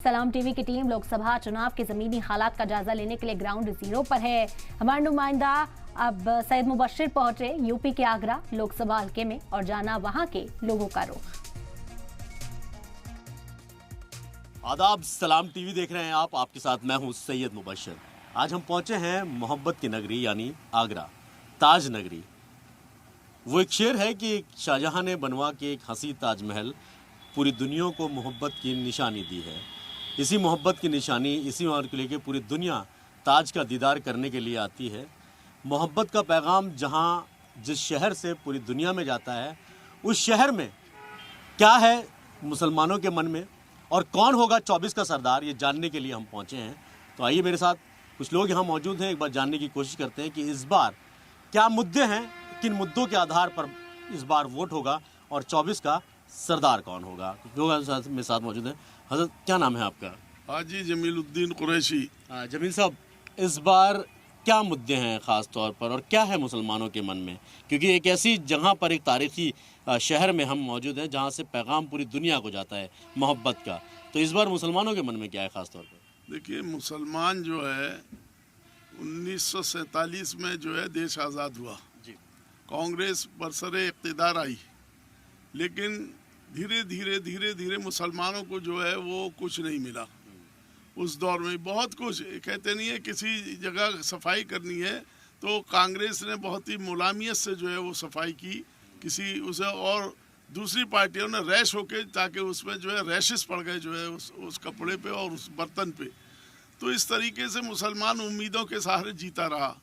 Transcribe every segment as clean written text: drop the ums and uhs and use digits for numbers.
सलाम टीवी की टीम लोकसभा चुनाव के जमीनी हालात का जायजा लेने के लिए ग्राउंड जीरो पर है। हमारे नुमाइंदा अब सैयद मुबश्शिर पहुंचे यूपी के आगरा लोकसभा हल्के में और जाना वहां के लोगों का रुख। आदाब, सलाम टीवी देख रहे हैं आप। आपके साथ मैं हूं सैयद मुबश्शिर। आज हम पहुंचे हैं मोहब्बत की नगरी यानी आगरा, ताज नगरी। वो एक शेर है कि शाहजहां ने बनवा के एक हंसी ताजमहल पूरी दुनिया को मोहब्बत की निशानी दी है। इसी मोहब्बत की निशानी, इसी मार को लेकर पूरी दुनिया ताज का दीदार करने के लिए आती है। मोहब्बत का पैगाम जहां जिस शहर से पूरी दुनिया में जाता है, उस शहर में क्या है मुसलमानों के मन में और कौन होगा 24 का सरदार, ये जानने के लिए हम पहुंचे हैं। तो आइए मेरे साथ, कुछ लोग यहाँ मौजूद हैं, एक बार जानने की कोशिश करते हैं कि इस बार क्या मुद्दे हैं, किन मुद्दों के आधार पर इस बार वोट होगा और 24 का सरदार कौन होगा। कुछ लोग मेरे साथ मौजूद हैं। हजरत, क्या नाम है आपका? हाजी जमीलुद्दीन कुरैशी। जमील साहब, इस बार क्या मुद्दे हैं ख़ास तौर पर और क्या है मुसलमानों के मन में? क्योंकि एक ऐसी जगह पर, एक तारीखी शहर में हम मौजूद हैं जहां से पैगाम पूरी दुनिया को जाता है मोहब्बत का। तो इस बार मुसलमानों के मन में क्या है ख़ास तौर पर? देखिए, मुसलमान जो है 1947 में जो है देश आज़ाद हुआ जी। कांग्रेस बरसरे इक़्तिदार आई, लेकिन धीरे धीरे मुसलमानों को जो है वो कुछ नहीं मिला। उस दौर में बहुत कुछ, कहते नहीं है किसी जगह सफाई करनी है तो कांग्रेस ने बहुत ही मुलामियत से जो है वो सफाई की किसी उसे, और दूसरी पार्टियों ने रैश होके, ताकि उसमें जो है रैशेस पड़ गए जो है उस कपड़े पे और उस बर्तन पे। तो इस तरीके से मुसलमान उम्मीदों के सहारे जीता रहा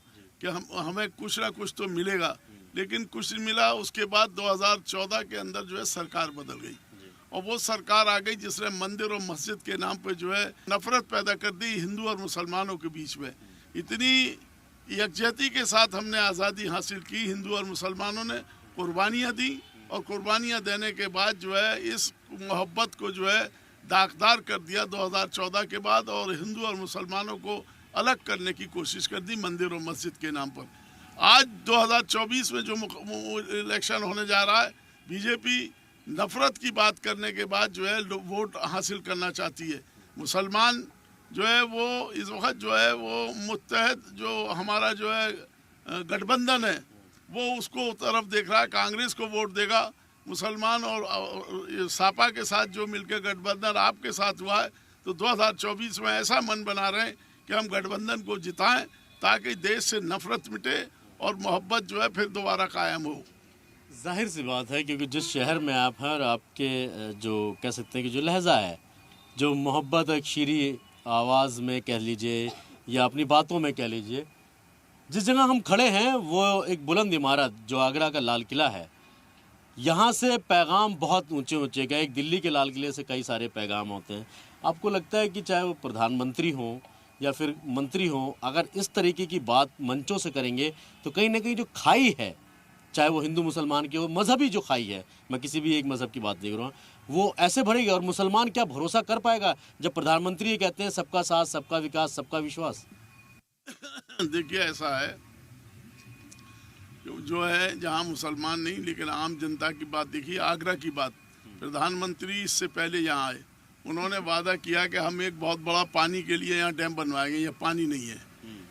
कि हमें कुछ ना कुछ तो मिलेगा, लेकिन कुछ नहीं मिला। उसके बाद 2014 के अंदर जो है सरकार बदल गई और वो सरकार आ गई जिसने मंदिर और मस्जिद के नाम पे जो है नफरत पैदा कर दी हिंदू और मुसलमानों के बीच में। इतनी यकजहती के साथ हमने आज़ादी हासिल की, हिंदू और मुसलमानों ने कुर्बानियाँ दी और कुर्बानियाँ देने के बाद जो है इस मोहब्बत को जो है दागदार कर दिया 2014 के बाद, और हिंदू और मुसलमानों को अलग करने की कोशिश कर दी मंदिर और मस्जिद के नाम पर। आज 2024 में जो इलेक्शन होने जा रहा है, बीजेपी नफरत की बात करने के बाद जो है वोट हासिल करना चाहती है। मुसलमान जो है वो इस वक्त जो है वो मुत्तहद जो हमारा जो है गठबंधन है वो उसको तरफ देख रहा है, कांग्रेस को वोट देगा। मुसलमान और सापा के साथ जो मिलकर गठबंधन आपके साथ हुआ है, तो 2024 में ऐसा मन बना रहे हैं कि हम गठबंधन को जिताएं ताकि देश से नफरत मिटे और मोहब्बत जो है फिर दोबारा कायम हो। जाहिर सी बात है, क्योंकि जिस शहर में आप हैं और आपके जो कह सकते हैं कि जो लहजा है, जो मोहब्बत एक शीरी आवाज़ में कह लीजिए या अपनी बातों में कह लीजिए, जिस जगह हम खड़े हैं वो एक बुलंद इमारत जो आगरा का लाल किला है। यहाँ से पैगाम बहुत ऊंचे ऊंचे गए। एक दिल्ली के लाल किले से कई सारे पैगाम होते हैं। आपको लगता है कि चाहे वो प्रधानमंत्री हों या फिर मंत्री हों, अगर इस तरीके की बात मंचों से करेंगे तो कहीं ना कहीं जो खाई है, चाहे वो हिंदू मुसलमान की हो, मजहबी जो खाई है, मैं किसी भी एक मज़हब की बात देख रहा हूँ, वो ऐसे भरेगी? और मुसलमान क्या भरोसा कर पाएगा जब प्रधानमंत्री ये कहते हैं सबका साथ, सबका विकास, सबका विश्वास? देखिए, ऐसा है जो है जहाँ मुसलमान नहीं लेकिन आम जनता की बात देखिए। आगरा की बात, प्रधानमंत्री इससे पहले यहाँ आए, उन्होंने वादा किया कि हम एक बहुत बड़ा पानी के लिए यहाँ डैम बनवाएंगे। यहाँ पानी नहीं है,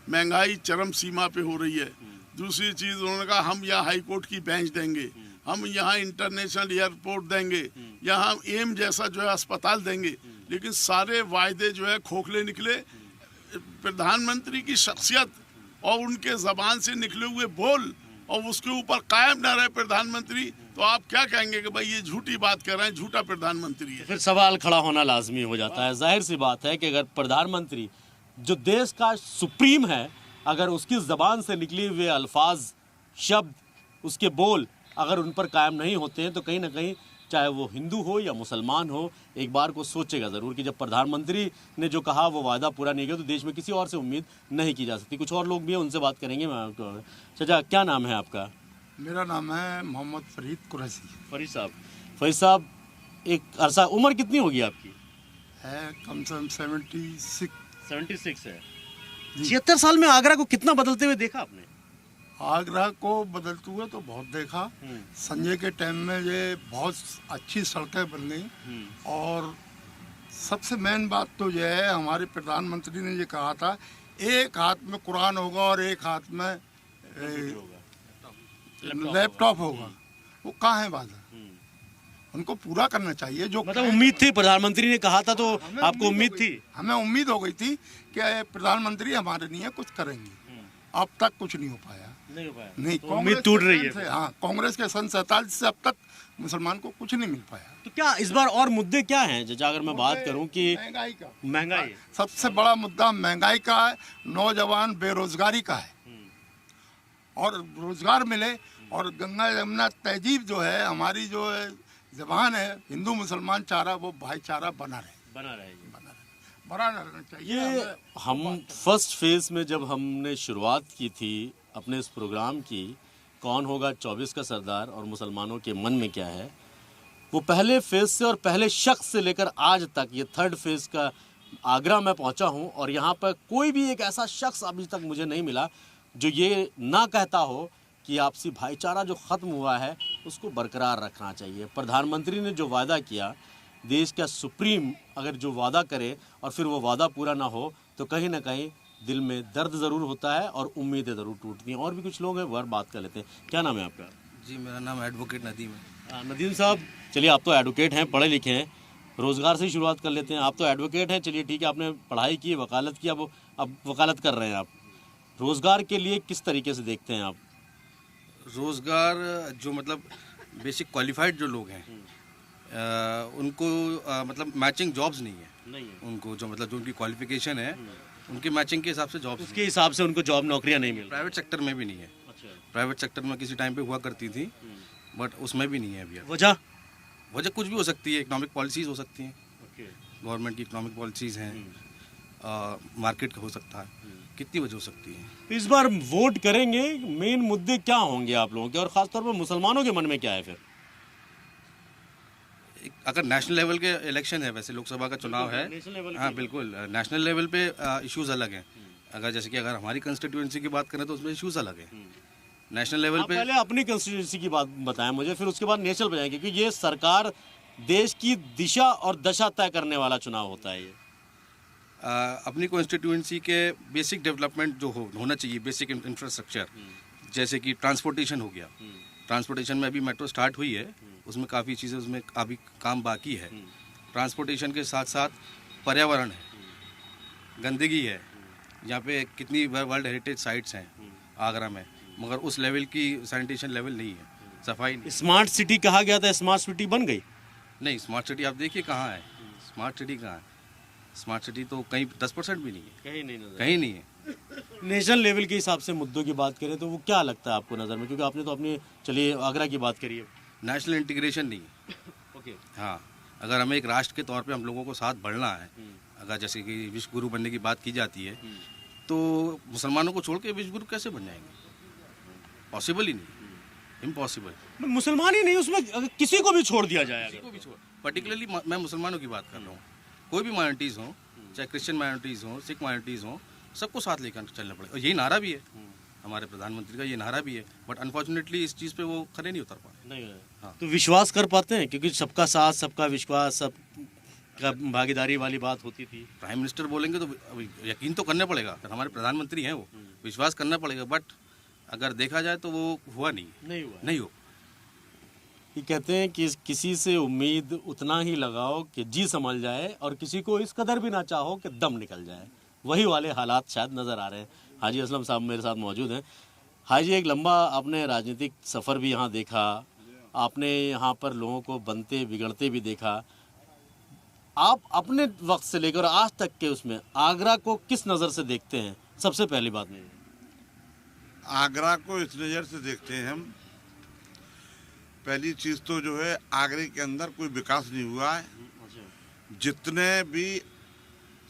महंगाई चरम सीमा पे हो रही है। दूसरी चीज़ उन्होंने कहा हम यहाँ हाई कोर्ट की बेंच देंगे, हम यहाँ इंटरनेशनल एयरपोर्ट देंगे, यहाँ एम जैसा जो है अस्पताल देंगे, लेकिन सारे वायदे जो है खोखले निकले। प्रधानमंत्री की शख्सियत और उनके ज़बान से निकले हुए बोल और उसके ऊपर कायम न रहे प्रधानमंत्री, तो आप क्या कहेंगे कि भाई ये झूठी बात कर रहे हैं, झूठा प्रधानमंत्री है। फिर सवाल खड़ा होना लाजमी हो जाता है। जाहिर सी बात है कि अगर प्रधानमंत्री जो देश का सुप्रीम है, अगर उसकी ज़बान से निकले हुए अल्फाज, शब्द, उसके बोल अगर उन पर कायम नहीं होते हैं, तो कहीं ना कहीं चाहे वो हिंदू हो या मुसलमान हो, एक बार को सोचेगा ज़रूर कि जब प्रधानमंत्री ने जो कहा वो वादा पूरा नहीं किया तो देश में किसी और से उम्मीद नहीं की जा सकती। कुछ और लोग भी हैं, उनसे बात करेंगे। मैं चाचा, क्या नाम है आपका? मेरा नाम है मोहम्मद फरीद कुरैशी। फरीद साहब, एक अरसा, उम्र कितनी होगी आपकी? है कम से कम 76 है। 76 साल में आगरा को कितना बदलते हुए देखा आपने? आगरा को बदलते हुए तो बहुत देखा। संजय के टाइम में ये बहुत अच्छी सड़कें बन गई और सबसे मेन बात तो यह है, हमारे प्रधानमंत्री ने ये कहा था, एक हाथ में कुरान होगा और एक हाथ में लैपटॉप होगा। वो कहाँ है वादा? उनको पूरा करना चाहिए जो मतलब उम्मीद थी, प्रधानमंत्री ने कहा था तो आपको उम्मीद थी? हमें उम्मीद हो गई थी कि प्रधानमंत्री हमारे लिए कुछ करेंगे। अब तक कुछ नहीं हो पाया। नहीं, तो उम्मीद टूट रही है। हाँ, कांग्रेस के सन 47 से अब तक मुसलमान को कुछ नहीं मिल पाया। तो क्या इस बार और मुद्दे क्या हैं जैसे अगर मैं बात करूं कि महंगाई सबसे बड़ा मुद्दा महंगाई का है, नौजवान बेरोजगारी का है, और रोजगार मिले, और गंगा यमुना तहजीब जो है हमारी, जो है जबान है, हिंदू मुसलमान चारा, वो भाईचारा बना रहना चाहिए। ये हम फर्स्ट फेज में जब हमने शुरुआत की थी अपने इस प्रोग्राम की, कौन होगा 24 का सरदार और मुसलमानों के मन में क्या है, वो पहले फेज से और पहले शख्स से लेकर आज तक ये थर्ड फेज का आगरा में पहुंचा हूं, और यहाँ पर कोई भी एक ऐसा शख्स अभी तक मुझे नहीं मिला जो ये ना कहता हो कि आपसी भाईचारा जो ख़त्म हुआ है उसको बरकरार रखना चाहिए। प्रधानमंत्री ने जो वादा किया, देश का सुप्रीम अगर जो वादा करे और फिर वो वादा पूरा ना हो तो कहीं ना कहीं दिल में दर्द ज़रूर होता है और उम्मीदें ज़रूर टूटती हैं। और भी कुछ लोग हैं, वो बात कर लेते हैं। क्या नाम है आपका? जी, मेरा नाम एडवोकेट नदीम है। नदीम साहब, चलिए आप तो एडवोकेट हैं, पढ़े लिखे हैं, रोज़गार से ही शुरुआत कर लेते हैं। आप तो एडवोकेट हैं, चलिए ठीक है, आपने पढ़ाई की, वकालत की, अब वकालत कर रहे हैं आप। रोज़गार के लिए किस तरीके से देखते हैं आप? रोज़गार जो मतलब बेसिक क्वालिफाइड जो लोग हैं उनको मतलब मैचिंग जॉब्स नहीं है उनको, जो मतलब जो उनकी क्वालिफिकेशन है उनकी मैचिंग के हिसाब से जॉब्स, उसके हिसाब से उनको जॉब नौकरियां नहीं मिल। प्राइवेट सेक्टर में भी नहीं है। प्राइवेट सेक्टर में किसी टाइम पे हुआ करती थी, बट उसमें भी नहीं है अभी। वजह कुछ भी हो सकती है, इकोनॉमिक पॉलिसीज़ हो सकती हैं, गवर्नमेंट की इकोनॉमिक पॉलिसीज़ हैं, मार्केट हो सकता है, कितनी वजह हो सकती है। तो इस बार वोट करेंगे, मेन मुद्दे क्या होंगे आप लोगों के, और खासतौर पर मुसलमानों के मन में क्या है फिर? अगर नेशनल लेवल के इलेक्शन है, वैसे लोकसभा का चुनाव है, हाँ बिल्कुल, नेशनल लेवल पे इश्यूज अलग हैं। अगर जैसे कि अगर हमारी कंस्टिट्यूएंसी की बात करें तो उसमें इश्यूज अलग हैं। नेशनल लेवल पे पहले अपनी कंस्टिट्यूएंसी की बात बताएं मुझे, फिर उसके बाद नेशनल पे जाएंगे, क्योंकि ये सरकार देश की दिशा और दशा तय करने वाला चुनाव होता है। ये अपनी कॉन्स्टिट्यूएंसी के बेसिक डेवलपमेंट जो होना चाहिए, बेसिक इंफ्रास्ट्रक्चर, जैसे कि ट्रांसपोर्टेशन हो गया। ट्रांसपोर्टेशन में अभी मेट्रो स्टार्ट हुई है, उसमें काफ़ी चीज़ें, उसमें अभी काम बाकी है। ट्रांसपोर्टेशन के साथ साथ पर्यावरण है, गंदगी है, यहाँ पे कितनी वर्ल्ड हेरिटेज साइट्स हैं आगरा में, मगर उस लेवल की सैनिटेशन लेवल नहीं है, सफाई नहीं। स्मार्ट सिटी कहा गया था, स्मार्ट सिटी बन गई? नहीं, स्मार्ट सिटी आप देखिए कहाँ है, स्मार्ट सिटी कहाँ है? स्मार्ट सिटी तो कहीं 10% भी नहीं है, कहीं नहीं है। नेशनल लेवल के हिसाब से मुद्दों की बात करें तो वो क्या लगता है आपको नज़र में, क्योंकि आपने तो अपनी, चलिए आगरा की बात करिए। नेशनल इंटीग्रेशन नहीं है। हाँ, अगर हमें एक राष्ट्र के तौर पे हम लोगों को साथ बढ़ना है, अगर जैसे कि विश्व गुरु बनने की बात की जाती है, तो मुसलमानों को छोड़ के विश्व गुरु कैसे बन जाएंगे? पॉसिबल ही नहीं, इम्पॉसिबल। मुसलमान ही नहीं, उसमें किसी को भी छोड़ दिया जाए, किसी को भी छोड़, पर्टिकुलरली मैं मुसलमानों की बात कर रहा हूँ, कोई भी माइनॉरिटीज़ हों, चाहे क्रिश्चियन माइनॉरिटीज़ हों, सिख माइनॉरिटीज़ हों, सबको साथ लेकर चलना पड़ेगा। और यही नारा भी है हमारे प्रधानमंत्री का, ये नारा भी है, बट अनफॉर्चुनेटली इस चीज़ पे वो खड़े नहीं उतर पाए। हाँ। तो विश्वास कर पाते हैं, क्योंकि सबका साथ, सबका विश्वास, सबका भागीदारी वाली बात होती थी। प्राइम मिनिस्टर बोलेंगे तो यकीन तो करना पड़ेगा, हमारे प्रधानमंत्री हैं वो, विश्वास करना पड़ेगा, बट अगर देखा जाए तो वो हुआ नहीं हो। ये कहते हैं कि किसी से उम्मीद उतना ही लगाओ कि जी संभल जाए, और किसी को इस कदर भी ना चाहो कि दम निकल जाए। वही वाले हालात शायद नज़र आ रहे हैं। हाजी असलम साहब मेरे साथ मौजूद हैं। हाजी, एक लंबा आपने राजनीतिक सफ़र भी यहाँ देखा, आपने यहाँ पर लोगों को बनते बिगड़ते भी देखा। आप अपने वक्त से लेकर आज तक के उसमें आगरा को किस नज़र से देखते हैं? सबसे पहली बात नहीं, आगरा को इस नज़र से देखते हैं हम, पहली चीज़ तो जो है आगरे के अंदर कोई विकास नहीं हुआ है। जितने भी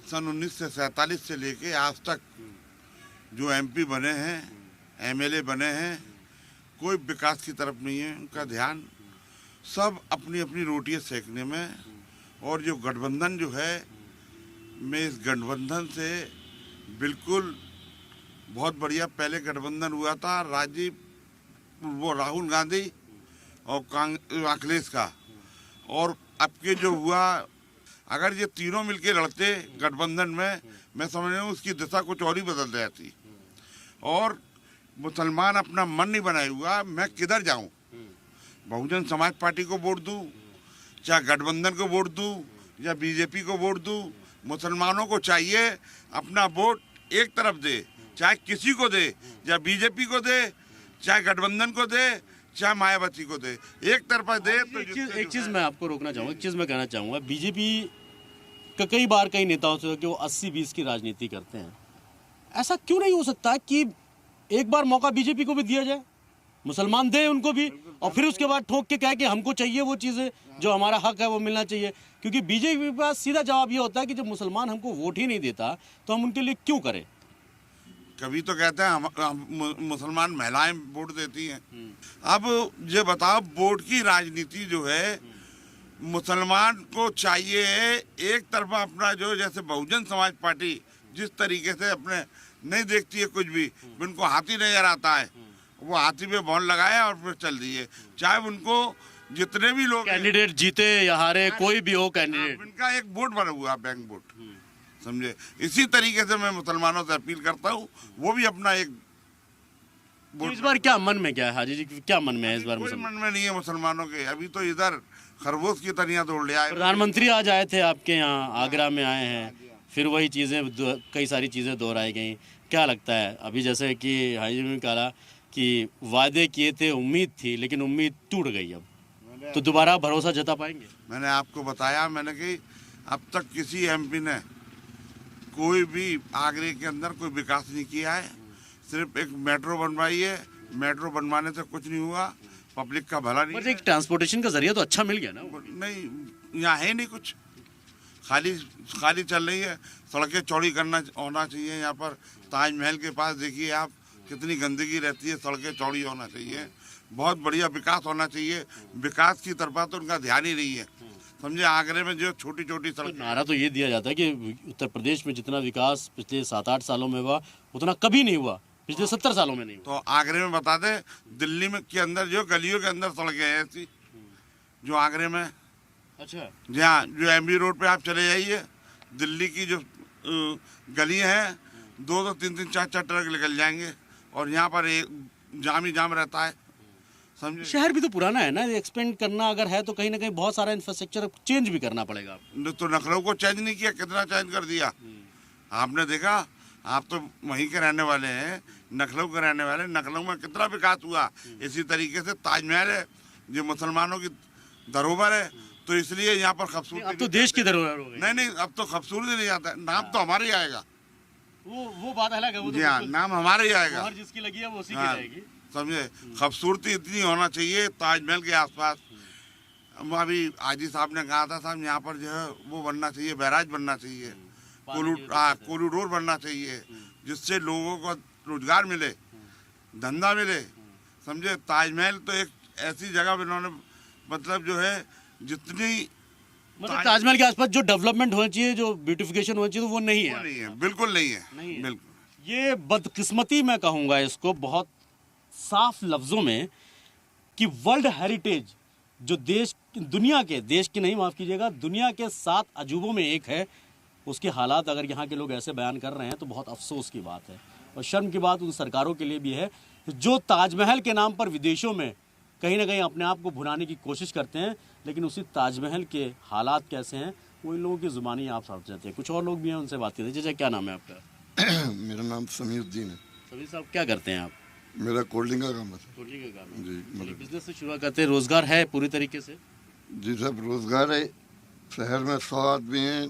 सन 1947 से लेके आज तक जो एमपी बने हैं, एमएलए बने हैं, कोई विकास की तरफ नहीं है उनका ध्यान, सब अपनी अपनी रोटियां सेकने में। और जो गठबंधन जो है, मैं इस गठबंधन से बिल्कुल बहुत बढ़िया, पहले गठबंधन हुआ था राहुल गांधी और अखिलेश का, और अब के जो हुआ अगर ये तीनों मिलके लड़ते गठबंधन में, मैं समझ रहा हूँ उसकी दिशा कुछ और ही बदल जाती। और मुसलमान अपना मन नहीं बनाए हुआ, मैं किधर जाऊँ, बहुजन समाज पार्टी को वोट दूँ, चाहे गठबंधन को वोट दूँ या बीजेपी को वोट दूँ, मुसलमानों को चाहिए अपना वोट एक तरफ दे, चाहे किसी को दे, या बीजेपी को दे, चाहे गठबंधन को दे, चाहे मायावती को दे, एक तरफा दे। तो एक चीज मैं आपको रोकना चाहूंगा, एक चीज मैं कहना चाहूंगा, बीजेपी का कई बार कई नेताओं से कि वो 80-20 की राजनीति करते हैं। ऐसा क्यों नहीं हो सकता कि एक बार मौका बीजेपी को भी दिया जाए, मुसलमान दे उनको भी, और फिर उसके बाद ठोक के कहे कि हमको चाहिए वो चीज़ें जो हमारा हक है वो मिलना चाहिए। क्योंकि बीजेपी के पास सीधा जवाब ये होता है कि जब मुसलमान हमको वोट ही नहीं देता तो हम उनके लिए क्यों करें। कभी तो कहते हैं हम मुसलमान महिलाएं वोट देती हैं। अब ये बताओ, वोट की राजनीति जो है मुसलमान को चाहिए एक तरफा अपना, जो जैसे बहुजन समाज पार्टी जिस तरीके से अपने नहीं देखती है कुछ भी, उनको हाथी नजर आता है, वो हाथी पे बॉल लगाए और फिर चल दिए, चाहे उनको जितने भी लोग कैंडिडेट जीते या हारे, कोई भी हो कैंडिडेट, इनका एक वोट बना हुआ बैंक वोट, समझे। इसी तरीके से मैं मुसलमानों से अपील करता हूँ, वो भी अपना एक तो इस बार क्या मन में क्या है हाजी जी, क्या मन में है इस बार? कोई मन में नहीं है मुसलमानों के, अभी तो इधर खरगोश की तनिया तोड़ लिया है। प्रधानमंत्री आज आए थे आपके यहाँ, आगरा में आए हैं, फिर वही चीज़ें कई सारी चीज़ें दोहराई गई। क्या लगता है अभी, जैसे कि हाजी ने कहा कि वादे किए थे, उम्मीद थी, लेकिन उम्मीद टूट गई, अब तो दोबारा भरोसा जता पाएंगे? मैंने आपको बताया, मैंने कि अब तक किसी एमपी ने कोई भी आगरे के अंदर कोई विकास नहीं किया है, सिर्फ एक मेट्रो बनवाई है, मेट्रो बनवाने से कुछ नहीं हुआ, पब्लिक का भला नहीं। एक ट्रांसपोर्टेशन का जरिया तो अच्छा मिल गया ना? नहीं, यहाँ है नहीं कुछ, खाली चल रही है। सड़कें चौड़ी करना होना चाहिए। यहाँ पर ताजमहल के पास देखिए आप, कितनी गंदगी रहती है, सड़कें चौड़ी होना चाहिए, बहुत बढ़िया विकास होना चाहिए। विकास की तरफ तो उनका ध्यान ही नहीं है, समझे। आगरे में जो छोटी छोटी सड़क, नारा तो ये दिया जाता है कि उत्तर प्रदेश में जितना विकास पिछले 7-8 सालों में हुआ उतना कभी नहीं हुआ, पिछले 70 सालों में नहीं हुआ। तो आगरे में बता दे, दिल्ली में के अंदर जो गलियों के अंदर सड़कें हैं ऐसी जो आगरे में, अच्छा, जहाँ जो एमबी रोड पे आप चले जाइए, दिल्ली की जो गलियाँ हैं, 2-2, 3-3, 4-4 ट्रक निकल जाएंगे, और यहाँ पर एक जाम ही जाम रहता है, समझे। शहर भी तो पुराना है ना, एक्सपेंड करना अगर है तो कहीं ना कहीं बहुत सारा इंफ्रास्ट्रक्चर चेंज भी करना पड़ेगा आपको। तो लखनऊ को चेंज नहीं किया, कितना चेंज कर दिया आपने देखा। आप तो वहीं के रहने वाले हैं, लखनऊ के रहने वाले, लखनऊ में कितना विकास हुआ। इसी तरीके से ताजमहल है जो मुसलमानों की धरोहर है, तो इसलिए यहाँ पर खूबसूरती। अब तो देश की धरोहर हो गई। नहीं, अब तो खूबसूरती नहीं आता, नाम तो हमारे ही आएगा। वो बात अलग है, वो जी हाँ, नाम हमारे ही आएगा, जिसकी लगी है वो उसी की रहेगी, समझे। खूबसूरती इतनी होना चाहिए ताजमहल के आसपास। अभी हाजी साहब ने कहा था, साहब यहाँ पर जो है वो बनना चाहिए, बैराज बनना चाहिए, कॉरिडोर बनना चाहिए, जिससे लोगों को रोजगार मिले, धंधा मिले, समझे। ताजमहल तो एक ऐसी जगह इन्होंने, मतलब जो है जितनी, मतलब ताजमहल के आसपास जो डेवलपमेंट होना चाहिए, जो ब्यूटिफिकेशन होना चाहिए, तो वो नहीं है। नहीं है, बिल्कुल नहीं है, बिल्कुल। ये बदकिस्मती मैं कहूँगा इसको बहुत साफ लफ्जों में, कि वर्ल्ड हेरिटेज जो दुनिया की नहीं, माफ कीजिएगा, दुनिया के 7 अजूबों में एक है, उसके हालात अगर यहाँ के लोग ऐसे बयान कर रहे हैं तो बहुत अफसोस की बात है, और शर्म की बात उन सरकारों के लिए भी है जो ताजमहल के नाम पर विदेशों में कहीं ना कहीं अपने आप को भुनाने की कोशिश करते हैं, लेकिन उसी ताजमहल के हालात कैसे हैं वो इन लोगों की जुबानी आप समझ जाते हैं। कुछ और लोग भी हैं, उनसे बात करते हैं। जैसे क्या नाम है आपका? मेरा नाम समीउद्दीन है। समीर साहब, क्या करते हैं आप? मेरा कोल्ड ड्रिंक का काम है। कोल्ड ड्रिंक का काम है जी, मतलब बिजनेस से शुरू करते हैं। रोजगार है पूरी तरीके से? जी साहब, रोजगार है। शहर में 100 आदमी हैं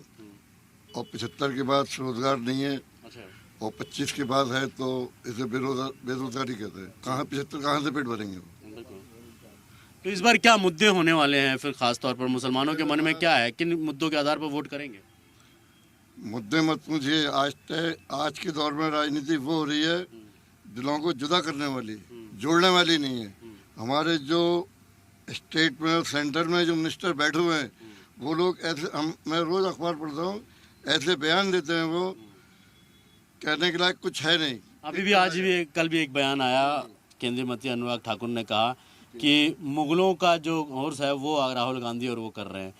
और 75 के बाद रोजगार नहीं है, अच्छा, और 25 के बाद है, तो इसे बेरोजगारी कहते हैं। कहाँ 75 कहाँ से पेट भरेंगे वो? तो इस बार क्या मुद्दे होने वाले हैं फिर, खास तौर पर मुसलमानों के मन में क्या है, किन मुद्दों के आधार पर वोट करेंगे? मुद्दे मत पूछिए। आज के दौर में राजनीति वो हो रही है दिलों को जुदा करने वाली, जोड़ने वाली नहीं है। हमारे जो स्टेट में और सेंटर में जो मिनिस्टर बैठे हुए हैं, वो लोग ऐसे, मैं रोज अखबार पढ़ता हूँ, ऐसे बयान देते हैं, वो कहने के लायक कुछ है नहीं। अभी भी कल भी एक बयान आया, केंद्रीय मंत्री अनुराग ठाकुर ने कहा कि मुगलों का जो कोर्स है वो राहुल गांधी और वो कर रहे हैं।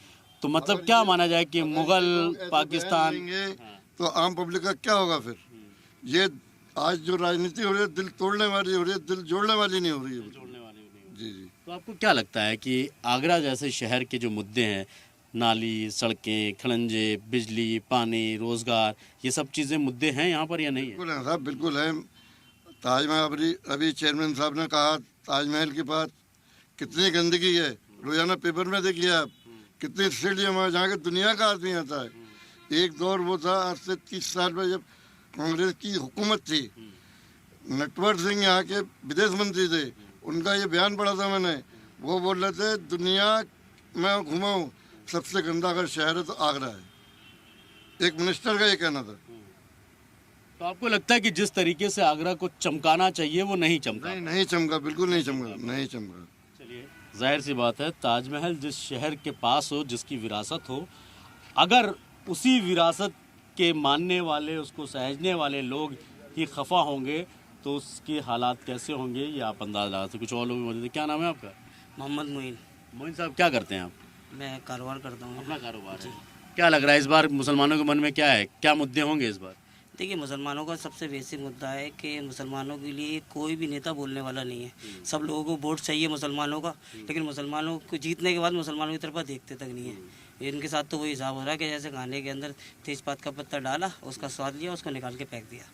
तो मतलब क्या माना जाए कि मुगल पाकिस्तान तो आम पब्लिक का क्या होगा फिर? ये आज जो राजनीति हो रही है दिल तोड़ने वाली हो रही है, दिल जोड़ने वाली नहीं हो रही है। जी जी। तो आपको क्या लगता है कि आगरा जैसे शहर के जो मुद्दे हैं, नाली, सड़कें, खड़ंजे, बिजली, पानी, रोजगार, ये सब चीज़ें मुद्दे हैं यहाँ पर या नहीं है? बिल्कुल है साहब, बिल्कुल है। ताजमहल, अभी चेयरमैन साहब ने कहा ताजमहल के पास कितनी गंदगी है, रोजाना पेपर में देखिए आप, कितनी स्टेडियम है जहाँ के दुनिया का आदमी आता है। एक दौर वो था आज से 30 साल में जब कांग्रेस की हुकूमत थी, नटवर सिंह यहाँ के विदेश मंत्री थे, उनका ये बयान पढ़ा था मैंने। वो बोल रहे थे दुनिया में घुमा हूँ, सबसे गंदा अगर शहर है तो आगरा है। एक मिनिस्टर का ये कहना था। तो आपको लगता है कि जिस तरीके से आगरा को चमकाना चाहिए वो नहीं चमका? नहीं चमका, बिल्कुल नहीं चमका, नहीं चमका। चलिए, जाहिर सी बात है, ताजमहल जिस शहर के पास हो, जिसकी विरासत हो, अगर उसी विरासत के मानने वाले, उसको सहजने वाले लोग ही खफा होंगे तो उसके हालात कैसे होंगे ये आप अंदाज़ लगा सकते। कुछ और लोग भी मौजूद हैं। क्या नाम है आपका? मोहम्मद मोइन। मोइन साहब, क्या करते हैं आप? मैं कारोबार करता हूँ। अपना कारोबार है। क्या लग रहा है इस बार मुसलमानों के मन में क्या है, क्या मुद्दे होंगे इस बार? देखिए, मुसलमानों का सबसे बेसिक मुद्दा है कि मुसलमानों के लिए कोई भी नेता बोलने वाला नहीं है। सब लोगों को वोट चाहिए मुसलमानों का, लेकिन मुसलमानों को जीतने के बाद मुसलमानों की तरफ देखते तक नहीं है। इनके साथ तो वही हिसाब हो रहा है कि जैसे खाने के अंदर तेजपात का पत्ता डाला, उसका स्वाद लिया, उसको निकाल के फेंक दिया।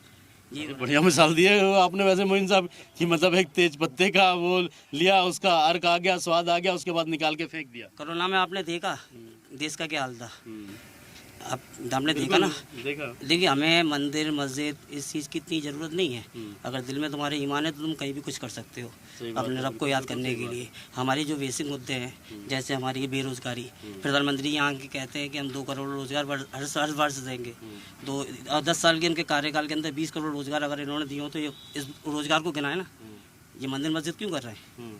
ये बढ़िया मिसाल दी है आपने वैसे मोइन साहब कि मतलब एक तेज पत्ते का वो लिया, उसका अर्क आ गया, स्वाद आ गया, उसके बाद निकाल के फेंक दिया। कोरोना में आपने देखा देश का क्या हाल था, आप आपने देखा ना। देखा। देखिए, हमें मंदिर मस्जिद इस चीज़ की इतनी ज़रूरत नहीं है। अगर दिल में तुम्हारे ईमान है तो तुम कहीं भी कुछ कर सकते हो अपने रब को याद करने के लिए। हमारी जो बेसिक मुद्दे हैं, जैसे हमारी बेरोज़गारी, प्रधानमंत्री यहाँ के कहते हैं कि हम 2 करोड़ रोज़गार हर वर्ष देंगे। 10 साल के इनके कार्यकाल के अंदर 20 करोड़ रोज़गार अगर इन्होंने दिए हो तो ये इस रोज़गार को गिनाए ना। ये मंदिर मस्जिद क्यों कर रहे हैं?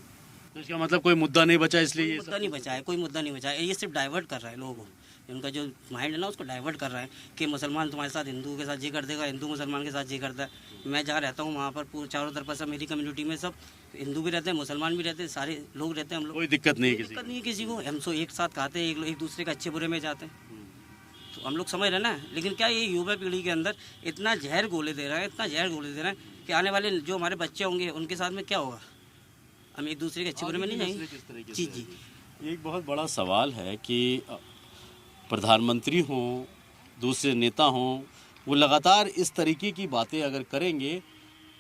तो इसका मतलब कोई मुद्दा नहीं बचा, इसलिए मुद्दा नहीं बचा है, कोई मुद्दा नहीं बचा है। ये सिर्फ डाइवर्ट कर रहा है लोगों को। उनका जो माइंड है ना, उसको डाइवर्ट कर रहा है कि मुसलमान तुम्हारे साथ हिंदू के साथ ये कर देगा, हिंदू मुसलमान के साथ ये करता है। मैं जहाँ रहता हूँ वहाँ पर चारों तरफ से मेरी कम्युनिटी में सब हिंदू भी रहते हैं, मुसलमान भी रहते हैं, सारे लोग रहते हैं। हम लोग कोई दिक्कत नहीं, दिक्कत नहीं किसी को। हम सो एक साथ खाते हैं, एक दूसरे के अच्छे बुरे में जाते हैं, तो हम लोग समझ रहे हैं ना। लेकिन क्या ये युवा पीढ़ी के अंदर इतना जहर घोले दे रहा है, इतना जहर घोले दे रहा है कि आने वाले जो हमारे बच्चे होंगे उनके साथ में क्या होगा? हम एक दूसरे के अच्छे बुरे में नहीं जाएंगे। जी जी। एक बहुत बड़ा सवाल है कि प्रधानमंत्री हों, दूसरे नेता हों, वो लगातार इस तरीके की बातें अगर करेंगे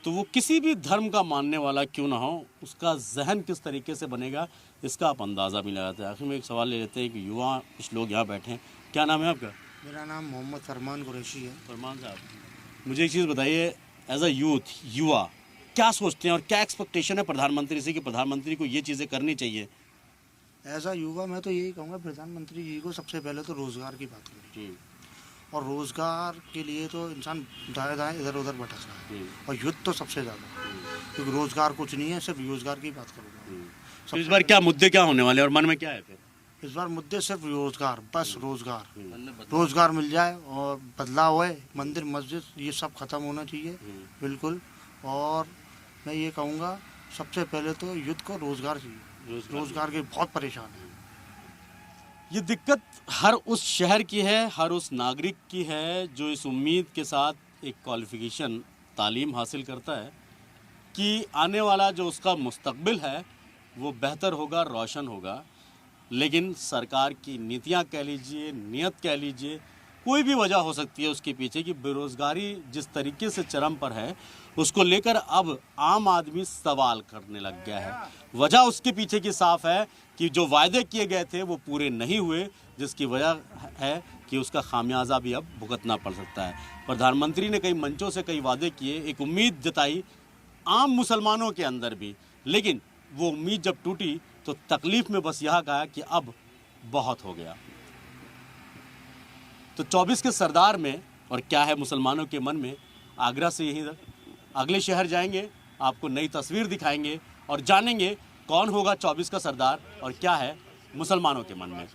तो वो किसी भी धर्म का मानने वाला क्यों ना हो, उसका जहन किस तरीके से बनेगा इसका आप अंदाज़ा भी लगाते हैं। आखिर में एक सवाल ले लेते हैं कि युवा कुछ लोग यहाँ बैठे हैं। क्या नाम है आपका? मेरा नाम मोहम्मद फरमान कुरैशी है। फरमान साहब, मुझे एक चीज़ बताइए, एज अ यूथ, युवा क्या सोचते हैं और क्या एक्सपेक्टेशन है प्रधानमंत्री से कि प्रधानमंत्री को ये चीज़ें करनी चाहिए? ऐसा युवा मैं तो यही कहूँगा प्रधानमंत्री जी को सबसे पहले तो रोज़गार की बात करें, और रोज़गार के लिए तो इंसान दाएं दाएं इधर उधर भटक रहा है, और युद्ध तो सबसे ज़्यादा, क्योंकि रोज़गार कुछ नहीं है, सिर्फ रोज़गार की बात करूँगा। तो इस बार क्या मुद्दे क्या होने वाले और मन में क्या है फिर? इस बार मुद्दे सिर्फ रोज़गार, बस रोज़गार मिल जाए और बदलाव होए। मंदिर मस्जिद ये सब ख़त्म होना चाहिए बिल्कुल। और मैं ये कहूँगा सबसे पहले तो युद्ध को रोज़गार चाहिए, रोज़गार के बहुत परेशान है। ये दिक्कत हर उस शहर की है, हर उस नागरिक की है जो इस उम्मीद के साथ एक क्वालिफिकेशन तालीम हासिल करता है कि आने वाला जो उसका मुस्तकबिल है वो बेहतर होगा, रोशन होगा। लेकिन सरकार की नीतियां कह लीजिए, नियत कह लीजिए, कोई भी वजह हो सकती है उसके पीछे कि बेरोज़गारी जिस तरीके से चरम पर है उसको लेकर अब आम आदमी सवाल करने लग गया है। वजह उसके पीछे की साफ है कि जो वायदे किए गए थे वो पूरे नहीं हुए, जिसकी वजह है कि उसका खामियाजा भी अब भुगतना पड़ सकता है। प्रधानमंत्री ने कई मंचों से कई वादे किए, एक उम्मीद जताई आम मुसलमानों के अंदर भी, लेकिन वो उम्मीद जब टूटी तो तकलीफ में बस यह कहा कि अब बहुत हो गया। तो 24 के सरदार में और क्या है मुसलमानों के मन में, आगरा से यहीं अगले शहर जाएंगे, आपको नई तस्वीर दिखाएंगे और जानेंगे कौन होगा 24 का सरदार और क्या है मुसलमानों के मन में।